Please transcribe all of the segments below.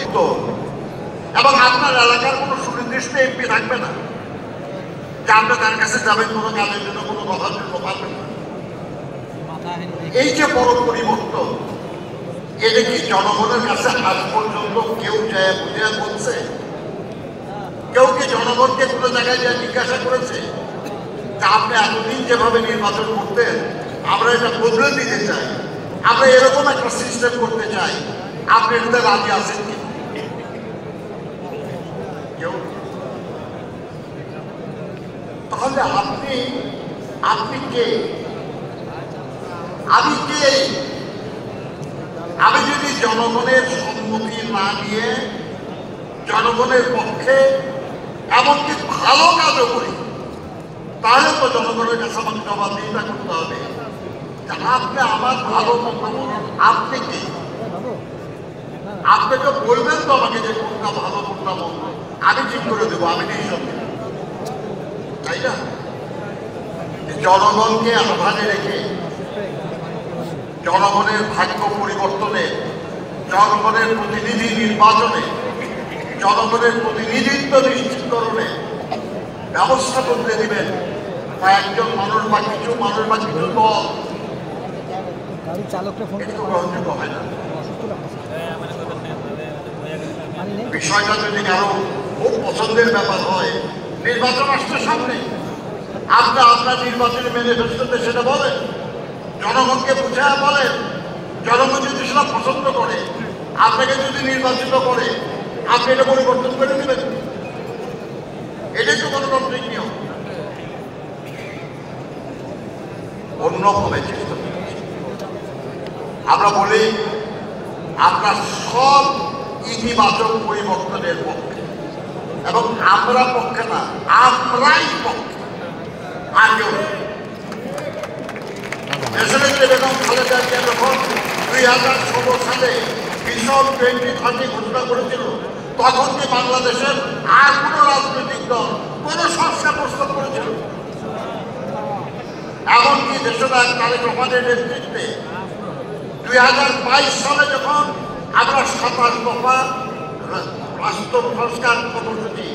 পরিবর্তিত এবং আপনার এলাকার কোনো সুনির্দিষ্ট এমপি থাকবে না যে আপনি তার কাছে যাবেন কোনো কাজের জন্য, কোনো কথার জন্য পারবেন না। এই যে বড় পরিবর্তন, এটা কি জনগণের কাছে আজ পর্যন্ত কেউ যায় বুঝে বলছে? কেউ কি জনগণকে কোনো জায়গায় যা জিজ্ঞাসা করেছে যে আপনি এতদিন যেভাবে নির্বাচন করতেন আমরা এটা বদলে দিতে চাই, আমরা এরকম একটা সিস্টেম করতে চাই, আপনি এটাতে রাজি আছেন কি? কেউ? তাহলে আপনি কে? আমি কে? আমি যদি জনগণের সম্মতি না নিয়ে জনগণের পক্ষে এমনকি ভালো কাজও করি, তাহলে তো জনগণের কাছে আমাকে জবাবদিহিতা করতে হবে। আপনি আমার ভালো মন্দ বলুন, আপনি কি? আপনি তো বলবেন তো আমাকে যে কোনটা ভালো কোনটা মন্দ, আমি ঠিক করে দেবো, আমি ডিসিশন দেব, তাই না? জনগণকে আহ্বানে রেখে জনগণের ভাগ্য পরিবর্তনে, জনগণের প্রতিনিধি নির্বাচনে, জনগণের প্রতিনিধিত্ব নিশ্চিতকরণে ব্যবস্থা করতে দিবেন কয়েকজন মানুষ বা কিছু মানুষ বা কিছু দল, একটু গ্রহণযোগ্য হয় না। বিষয়টা যদি কারো খুব পছন্দের ব্যাপার হয়, নির্বাচন আসছে সামনে, আপনার নির্বাচনী ম্যানিফেস্টোতে সেটা বলেন, জনগণকে বুঝে বলেন। জনগণ যদি সেটা পছন্দ করে, আপনাকে যদি নির্বাচিত করে, আপনি এটা পরিবর্তন করে দেবেন। এটাই তো গণতান্ত্রিক নিয়ম। অন্যভাবে চেষ্টা করছি, আমরা বলি আমরা সব ইতিবাচক পরিবর্তনের পক্ষে, এবং আমরা পক্ষে না, আমরাই পক্ষে। আর কেউ বেগম খালেদা জিয়া যখন 2016 সালে ভিশন 2030 ঘোষণা করেছিল, তখন কি বাংলাদেশের আর কোন রাজনৈতিক দল কোন সংস্কার প্রস্তাব করেছিল? এমনকি দেশনায়ক তারেক রহমানের নেতৃত্বে 2022 সালে যখন আমরা 27 দফা রাষ্ট্র সংস্কার কর্মসূচি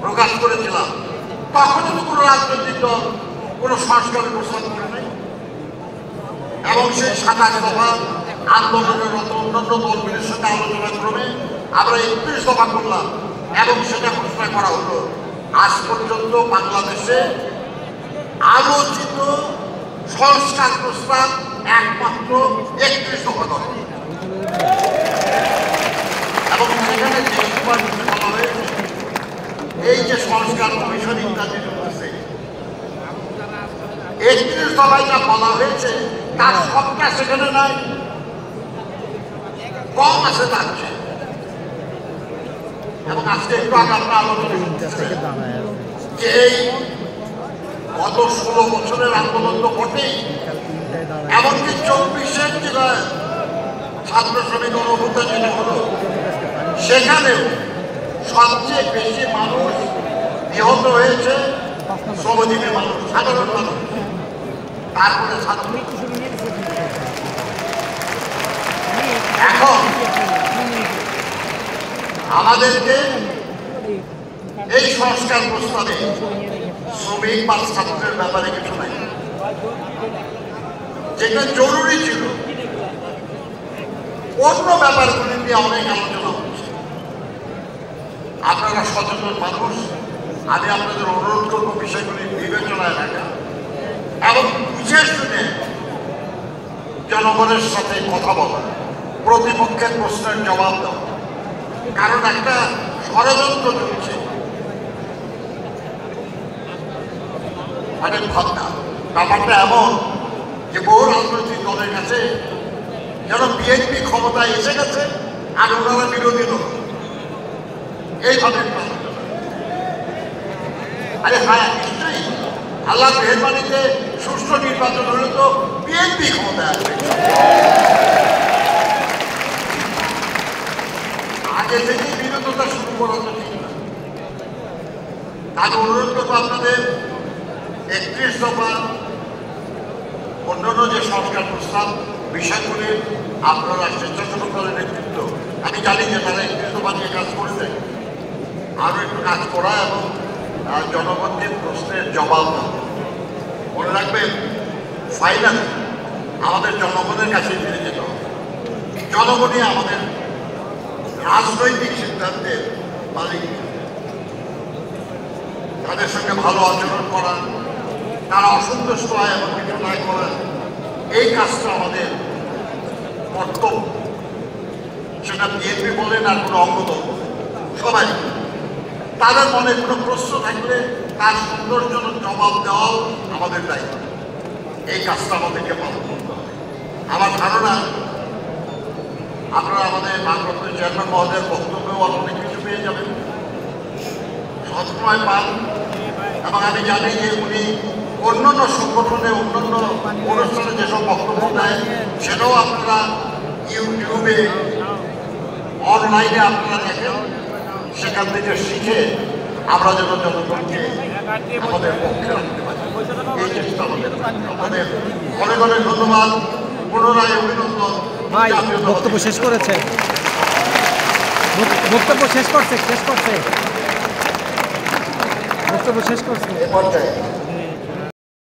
প্রকাশ করেছিলাম, তখনও তো কোনো রাজনৈতিক দল কোনো সংস্কারের প্রস্তাব করে নাই। এবং সেই 27 দফা আন্দোলনের মতো অন্যান্য দলগুলির সাথে আলোচনা ক্রমে আমরা 31 দফা করলাম এবং সেটা ঘোষণা করা হলো। আজ পর্যন্ত বাংলাদেশে আলোচিত সংস্কার প্রস্তাব একমাত্র 31 দফা করে, এবং সেখানে যে সুপারিশ বলা হয়েছে, এই যে সংস্কার কমিশন ইত্যাদি আছে, 31 দফায় যা বলা হয়েছে তার সবটা সেখানে নাই, কম আছে তার চেয়ে। এবং আজকে একটু আগে আমরা আলোচনা করতেছি যে এই গত 16 বছরের আন্দোলন তো ঘটেই, এমনকি 24-এর যে ছাত্র শ্রমিক গণঅভ্যুত্থান যেটা হলো, সেখানেও সবচেয়ে বেশি মানুষ নিহত হয়েছে শ্রমজীবী মানুষ, সাধারণ মানুষ, তারপরে ছাত্র। এখন আমাদেরকে এই সংস্কার প্রস্তাবে শ্রমিক বা ছাত্রের ব্যাপারে কিছু নাই, যেটা জরুরি ছিল। অন্য ব্যাপারগুলি নিয়ে অনেক আলোচনা হচ্ছে। আপনারা সচেতন মানুষ, আমি আপনাদের অনুরোধ করবো বিষয়গুলি বিবেচনায় রাখা এবং বুঝে শুনে জনগণের সাথে কথা বলা, প্রতিপক্ষের প্রশ্নের জবাব দেওয়া। কারণ একটা ষড়যন্ত্র চলছে, অনেক ভাবনা। ব্যাপারটা এমন যে বহু রাজনৈতিক দলের কাছে যেন বিএনপি ক্ষমতায় এসে গেছে আর ওনারা বিরোধী দল, এইভাবে। আরে হ্যাঁ, নিশ্চয়ই আল্লাহ মেহরবানিতে সুষ্ঠু নির্বাচন হলে তো বিএনপি ক্ষমতায় আসবে। আগে থেকেই বিরোধিতা শুরু করা তো ঠিক না। আমি অনুরোধ করবো আপনাদের 31 দফা অন্যান্য যে সংস্কার প্রস্তাব বিষয়গুলি আপনারা স্বেচ্ছাসেবক দলের নেতৃত্ব, আমি জানি যে তারা একটু বানিয়ে কাজ করেছে, আরও একটু কাজ করা এবং জনগণকে প্রশ্নের জবাব দেওয়া। মনে রাখবেন, ফাইনাল আমাদের জনগণের কাছে ফিরে যেতে হবে। জনগণই আমাদের রাজনৈতিক সিদ্ধান্তের মালিক। তাদের সঙ্গে ভালো আচরণ করা, তারা অসন্তুষ্ট হয় এবং কিছু না করা, এই কাজটা আমাদের কর্তব্য। সেটা বিএনপি বলেন আর কোনো অঙ্গদল বলেন, সবাই তাদের মনে কোনো প্রশ্ন থাকলে তার সুন্দরজনক জবাব দেওয়াও আমাদের দায়িত্ব। এই কাজটা আমাদেরকে পালন করতে হবে। আমার ধারণা আপনারা আমাদের ভারপ্রাপ্ত চেয়ারম্যান মহোদয়ের বক্তব্যেও অনেক কিছু পেয়ে যাবেন, সবসময় পান। এবং আমি জানি যে উনি অন্যান্য সংগঠনে অন্যান্য অনুষ্ঠানে যেসব বক্তব্য দেয় সেটাও আপনারা ইউটিউবে অনলাইনে আপনারা দেখেন। সেখান থেকে শিখে আমরা যেন জনগণকে আমাদের পক্ষে রাখতে পারি, এই চেষ্টা আমাদের। আমাদের অনেক অনেক ধন্যবাদ, পুনরায় অভিনন্দন। ভাই বক্তব্য শেষ করেছে, বক্তব্য শেষ করছে, বক্তব্য শেষ করছে।